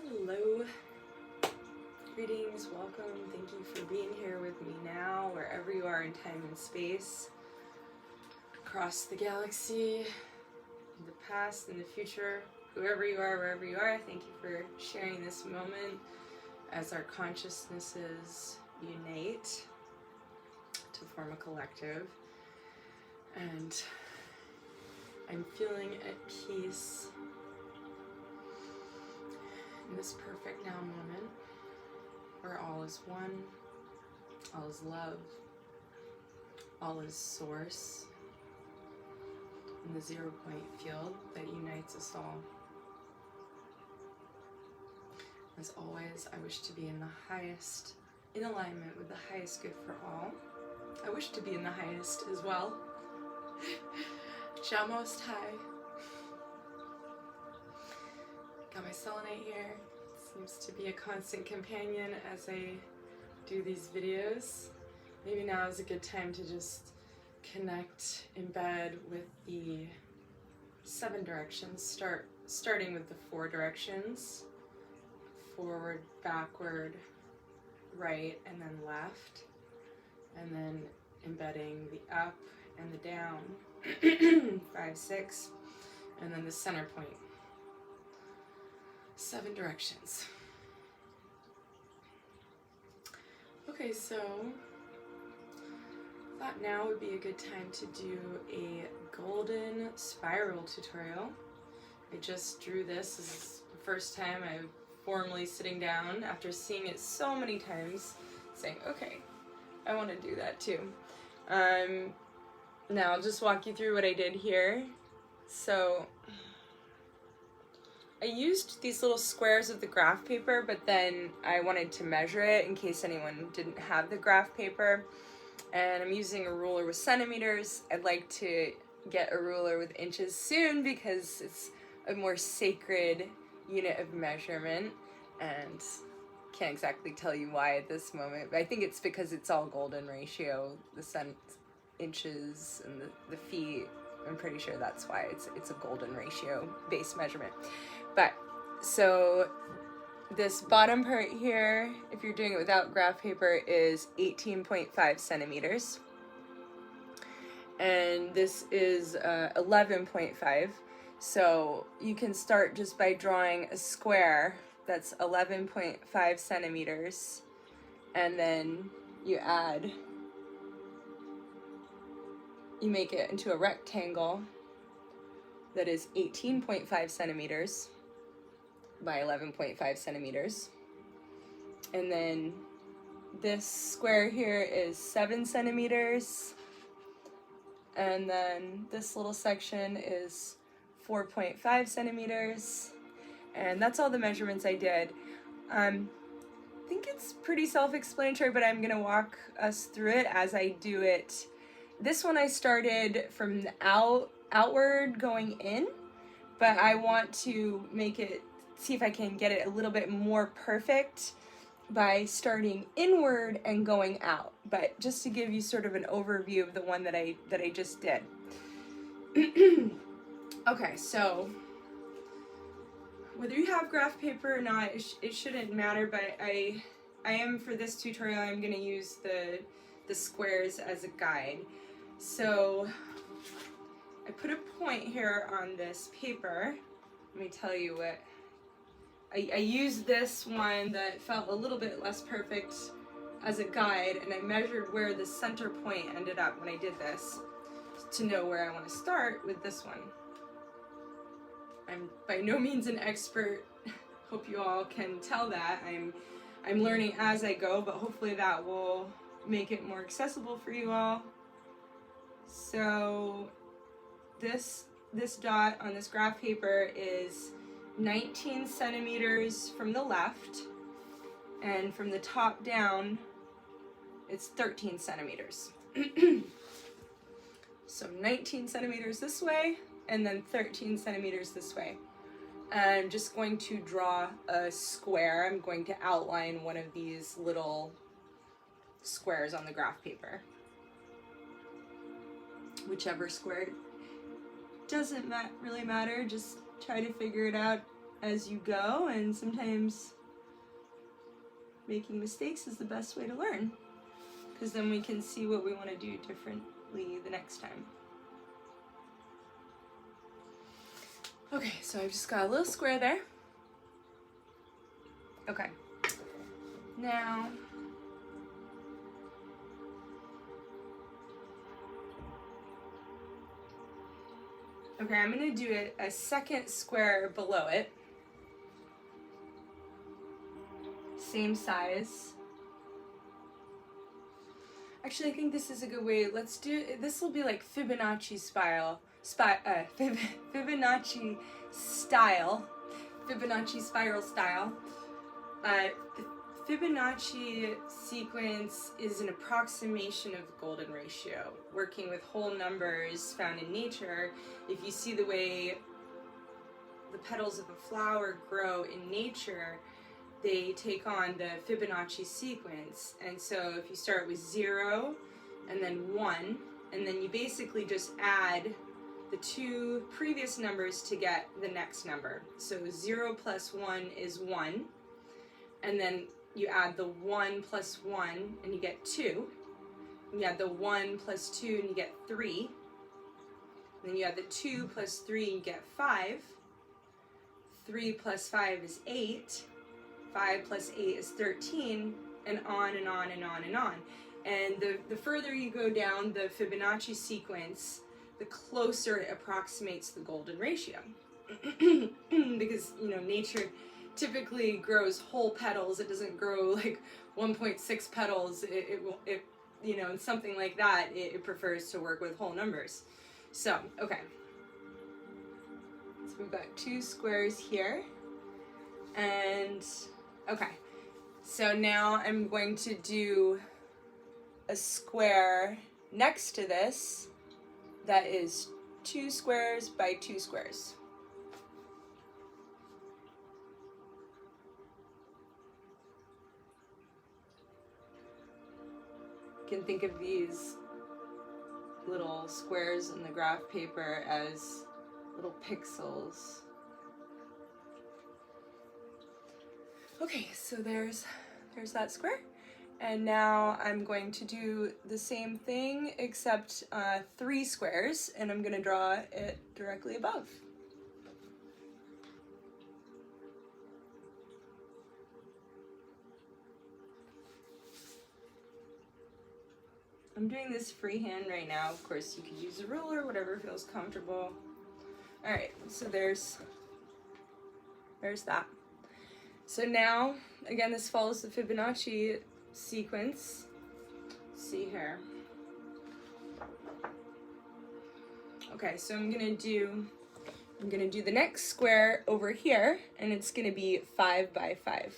Hello, greetings, welcome, thank you for being here with me now, wherever you are in time and space, across the galaxy, in the past, in the future, whoever you are, wherever you are, thank you for sharing this moment as our consciousnesses unite to form a collective. And I'm feeling at peace in this perfect now moment, where all is one, all is love, all is source, in the 0 point field that unites us all. As always, I wish to be in the highest, in alignment with the highest good for all. I wish to be in the highest as well. Jah Most High. Got my selenite here. Seems to be a constant companion as I do these videos. Maybe now is a good time to just connect, embed with the 7 directions, starting with the 4 directions. Forward, backward, right, and then left. And then embedding the up and the down, 5, 6, and then the center point. 7 directions. Okay, so I thought now would be a good time to do a golden spiral tutorial. I just drew this. This is the first time I'm formally sitting down after seeing it so many times, saying, okay, I want to do that too. Now I'll just walk you through what I did here. So I used these little squares of the graph paper, but then I wanted to measure it in case anyone didn't have the graph paper. And I'm using a ruler with centimeters. I'd like to get a ruler with inches soon because it's a more sacred unit of measurement, and can't exactly tell you why at this moment, but I think it's because it's all golden ratio, the inches and the feet. I'm pretty sure that's why it's a golden ratio base measurement. But so this bottom part here, if you're doing it without graph paper, is 18.5 centimeters. And this is 11.5. So you can start just by drawing a square that's 11.5 centimeters. And then you make it into a rectangle that is 18.5 centimeters by 11.5 centimeters. And then this square here is 7 centimeters. And then this little section is 4.5 centimeters. And that's all the measurements I did. I think it's pretty self-explanatory, but I'm gonna walk us through it as I do it. This one I started from the outward going in, but I want to see if I can get it a little bit more perfect by starting inward and going out. But just to give you sort of an overview of the one that I just did. Okay, so whether you have graph paper or not, it shouldn't matter, but I am, for this tutorial, I'm going to use the squares as a guide. So I put a point here on this paper. Let me tell you what. I used this one that felt a little bit less perfect as a guide, and I measured where the center point ended up when I did this to know where I want to start with this one. I'm by no means an expert. Hope you all can tell that. I'm learning as I go, but hopefully that will make it more accessible for you all. So this dot on this graph paper is 19 centimeters from the left, and from the top down it's 13 centimeters. So 19 centimeters this way, and then 13 centimeters this way. I'm just going to draw a square. I'm going to outline one of these little squares on the graph paper. Whichever square, doesn't really matter, just try to figure it out as you go, and sometimes making mistakes is the best way to learn, because then we can see what we want to do differently the next time. Okay, so I've just got a little square there. Okay, now I'm going to do a second square below it, same size. Actually, I think this is a good way. Let's do, this will be like Fibonacci spiral, Fibonacci spiral style. The Fibonacci sequence is an approximation of the golden ratio, working with whole numbers found in nature. If you see the way the petals of a flower grow in nature, they take on the Fibonacci sequence. And so if you start with 0 and then 1, and then you basically just add the two previous numbers to get the next number. So 0 plus 1 is 1, and then you add the 1 plus 1 and you get 2. And you add the 1 plus 2 and you get 3. And then you add the 2 plus 3 and you get 5. 3 plus 5 is 8. 5 plus 8 is 13, and on and on and on and on. And the further you go down the Fibonacci sequence, the closer it approximates the golden ratio. Because, you know, nature typically grows whole petals. It doesn't grow like 1.6 petals. It you know, something like that, it prefers to work with whole numbers. So, okay. So we've got two squares here. And, okay. So now I'm going to do a square next to this that is 2 squares by 2 squares. You can think of these little squares in the graph paper as little pixels. Okay, so there's that square. And now I'm going to do the same thing except 3 squares, and I'm going to draw it directly above. I'm doing this freehand right now. Of course, you could use a ruler, whatever feels comfortable. All right, so there's that. So now, again, this follows the Fibonacci sequence. See here. Okay, so I'm gonna do the next square over here, and it's gonna be 5 by 5.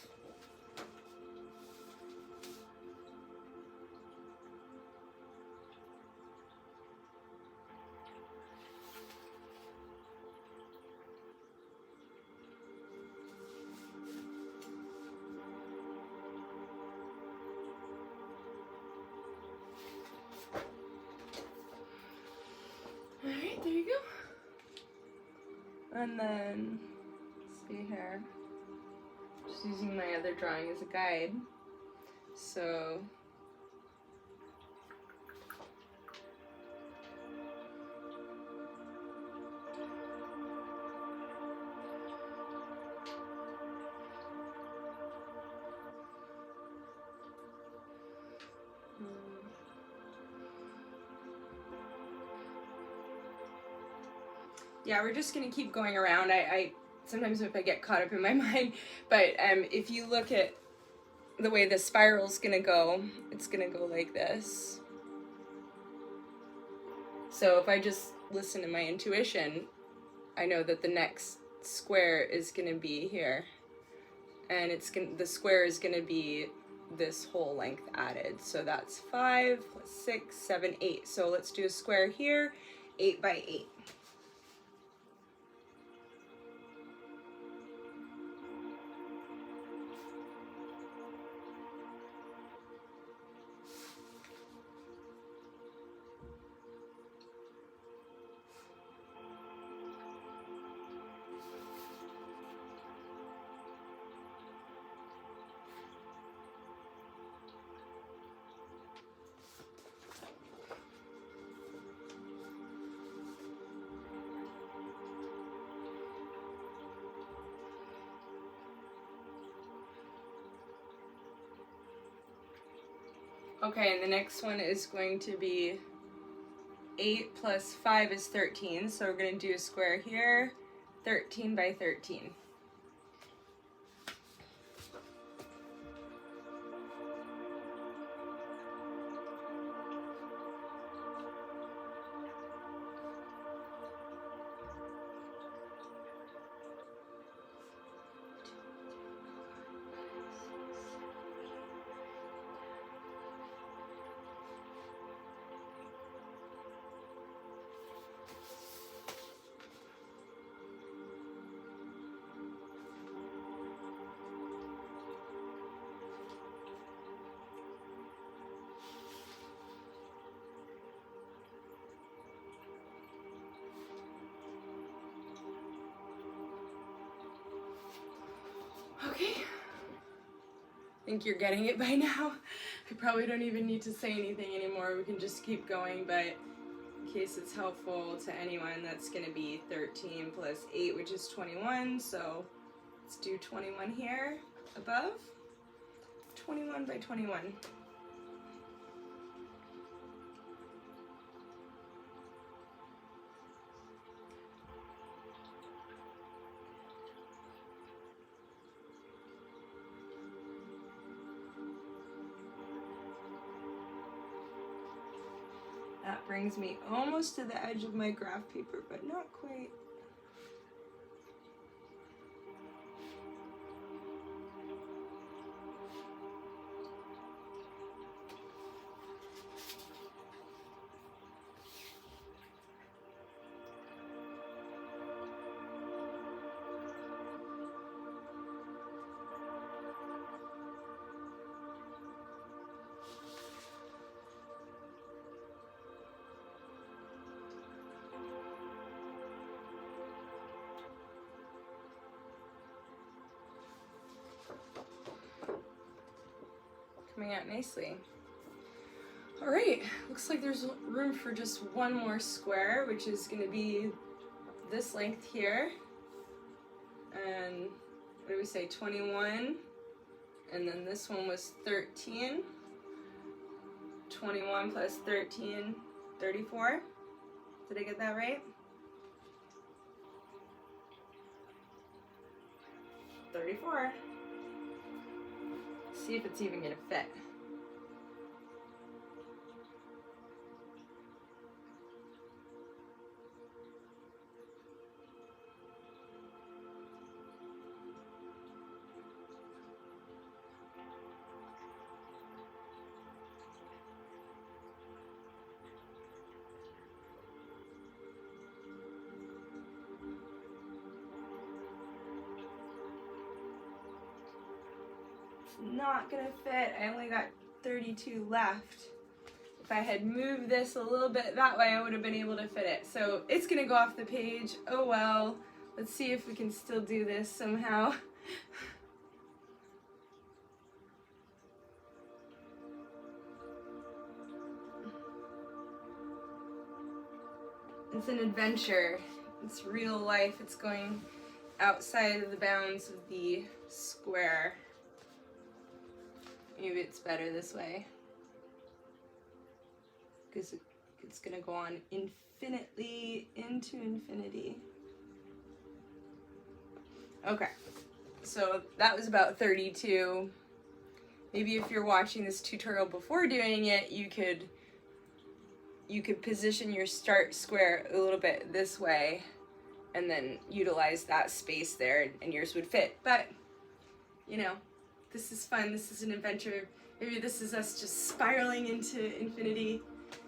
Alright, there you go. And then, let's see here, just using my other drawing as a guide. So, yeah, we're just gonna keep going around. I sometimes if I get caught up in my mind, but if you look at the way the spiral's gonna go, it's gonna go like this. So if I just listen to my intuition, I know that the next square is gonna be here, and the square is gonna be this whole length added. So that's 5 plus 6, 7, 8. So let's do a square here, 8 by 8. Okay, and the next one is going to be 8 plus 5 is 13, so we're going to do a square here, 13 by 13. Okay, I think you're getting it by now. I probably don't even need to say anything anymore. We can just keep going, but in case it's helpful to anyone, that's going to be 13 plus 8, which is 21. So let's do 21 here above. 21 by 21. That brings me almost to the edge of my graph paper, but not quite. Coming out nicely. All right, looks like there's room for just one more square, which is going to be this length here. And what do we say, 21? And then this one was 13. 21 plus 13, 34. Did I get that right? 34. See if it's even gonna fit. Not gonna fit. I only got 32 left. If I had moved this a little bit that way, I would have been able to fit it. So it's gonna go off the page. Oh well. Let's see if we can still do this somehow. It's an adventure. It's real life. It's going outside of the bounds of the square. Maybe it's better this way, because it's gonna go on infinitely into infinity. Okay, so that was about 32. Maybe if you're watching this tutorial before doing it, you could position your start square a little bit this way and then utilize that space there and yours would fit. But, you know, this is fun, this is an adventure. Maybe this is us just spiraling into infinity,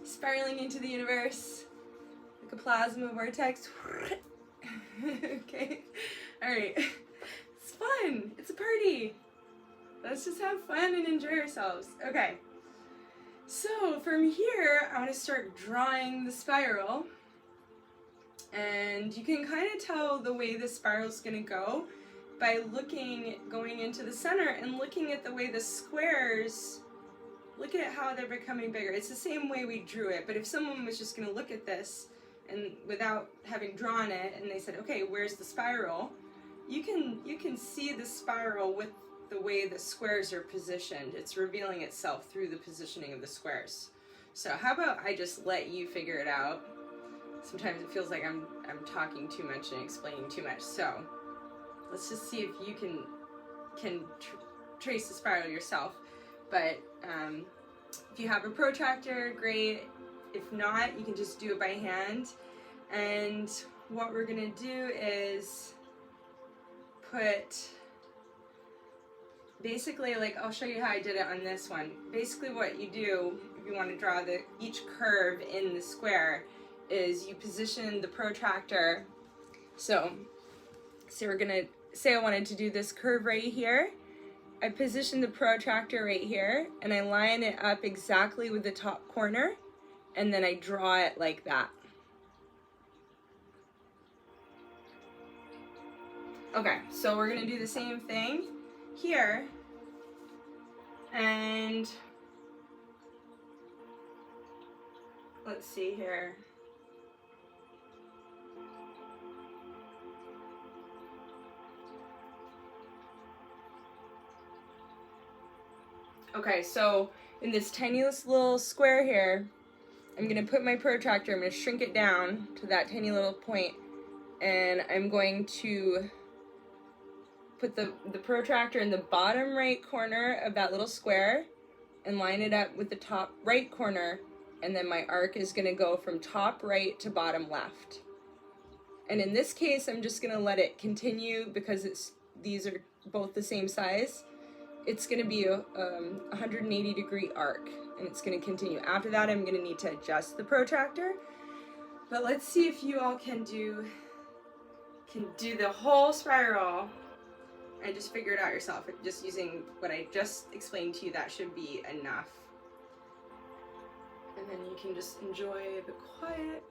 spiraling into the universe, like a plasma vortex. Okay, all right, it's fun, it's a party. Let's just have fun and enjoy ourselves. Okay, so from here, I want to start drawing the spiral. And you can kind of tell the way the spiral's gonna go by going into the center and looking at the way the squares, look at how they're becoming bigger. It's the same way we drew it, but if someone was just gonna look at this and without having drawn it and they said, okay, where's the spiral? You can see the spiral with the way the squares are positioned. It's revealing itself through the positioning of the squares. So how about I just let you figure it out? Sometimes it feels like I'm talking too much and explaining too much. So let's just see if you can trace the spiral yourself. But if you have a protractor, great. If not, you can just do it by hand. And what we're gonna do is put, basically, like, I'll show you how I did it on this one. Basically what you do, if you want to draw each curve in the square, is you position the protractor. So we're gonna say I wanted to do this curve right here. I position the protractor right here, and I line it up exactly with the top corner, and then I draw it like that. Okay, so we're gonna do the same thing here, and let's see here. Okay, so in this tiny little square here, I'm gonna put my protractor, I'm gonna shrink it down to that tiny little point, and I'm going to put the protractor in the bottom right corner of that little square and line it up with the top right corner, and then my arc is going to go from top right to bottom left. And in this case, I'm just going to let it continue because these are both the same size. It's going to be a 180-degree arc, and it's going to continue. After that, I'm going to need to adjust the protractor. But let's see if you all can do the whole spiral and just figure it out yourself. Just using what I just explained to you, that should be enough. And then you can just enjoy the quiet.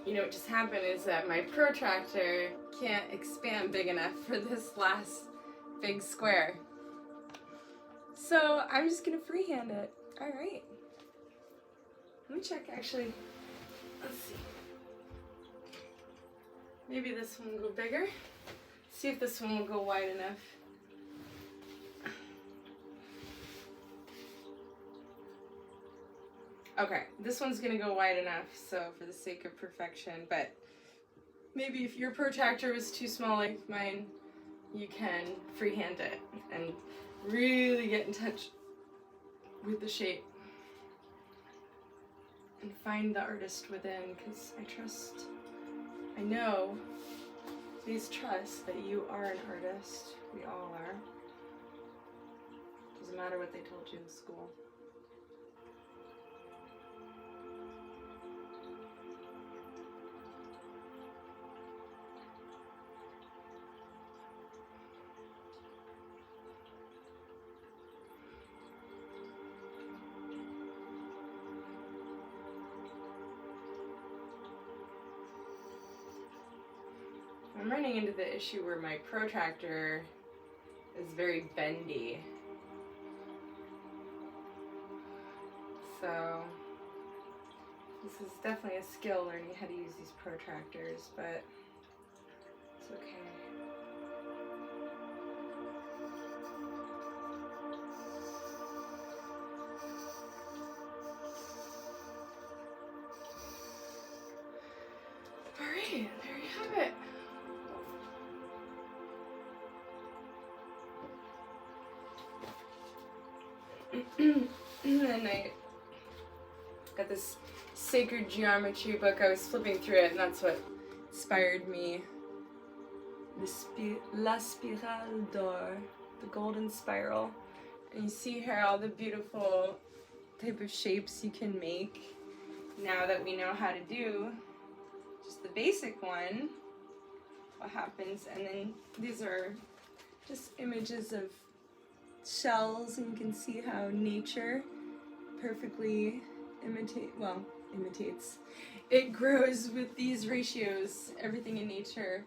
you know what just happened is that my protractor can't expand big enough for this last big square. So I'm just gonna freehand it. Alright. Let me check actually. Let's see. Maybe this one will go bigger. See if this one will go wide enough. Okay, this one's gonna go wide enough, so for the sake of perfection, but maybe if your protractor was too small like mine, you can freehand it and really get in touch with the shape and find the artist within, because I know, please trust that you are an artist. We all are. Doesn't matter what they told you in school. I'm running into the issue where my protractor is very bendy. So this is definitely a skill, learning how to use these protractors, but it's okay. Alright, there you have it. And then I got this sacred geometry book. I was flipping through it, and that's what inspired me. La Spirale d'Or, the golden spiral. And you see here all the beautiful type of shapes you can make now that we know how to do just the basic one. What happens, and then these are just images of shells, and you can see how nature perfectly imitates. It grows with these ratios. Everything in nature,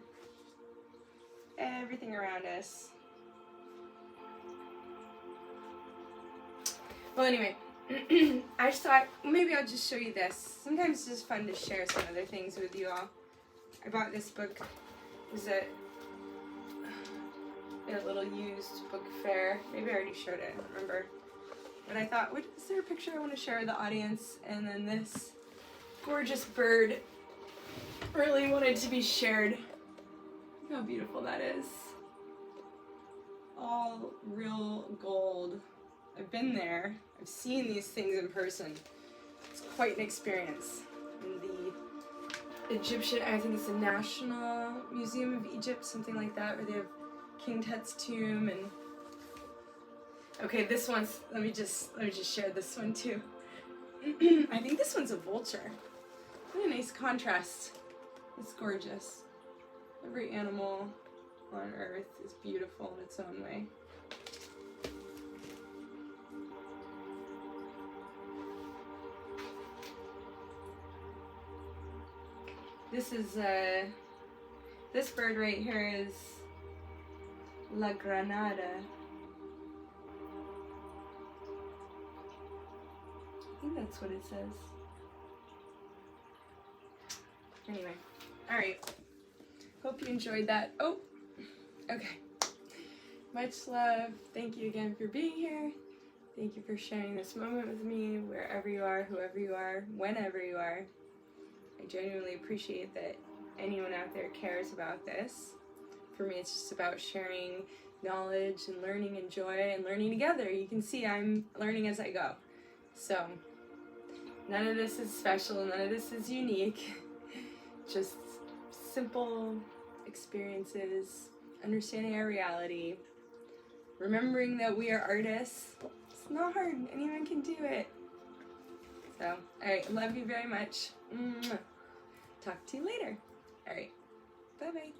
everything around us. Well, anyway, I just thought maybe I'll just show you this. Sometimes it's just fun to share some other things with you all. I bought this book. It was at a little used book fair. Maybe I already showed it, I don't remember. But I thought, is there a picture I want to share with the audience? And then this gorgeous bird really wanted to be shared. Look how beautiful that is. All real gold. I've been there. I've seen these things in person. It's quite an experience. In the Egyptian, I think it's the National Museum of Egypt, something like that, where they have King Tut's tomb. And okay, this one's, let me just share this one too. I think this one's a vulture. What a nice contrast. It's gorgeous. Every animal on earth is beautiful in its own way. This is this bird right here is La Granada. I think that's what it says. Anyway, alright. Hope you enjoyed that. Oh, okay. Much love. Thank you again for being here. Thank you for sharing this moment with me, wherever you are, whoever you are, whenever you are. I genuinely appreciate that anyone out there cares about this. For me, it's just about sharing knowledge and learning and joy and learning together. You can see I'm learning as I go. So, none of this is special, none of this is unique. Just simple experiences, understanding our reality, remembering that we are artists. It's not hard, anyone can do it. So, alright, love you very much. Talk to you later. Alright, bye-bye.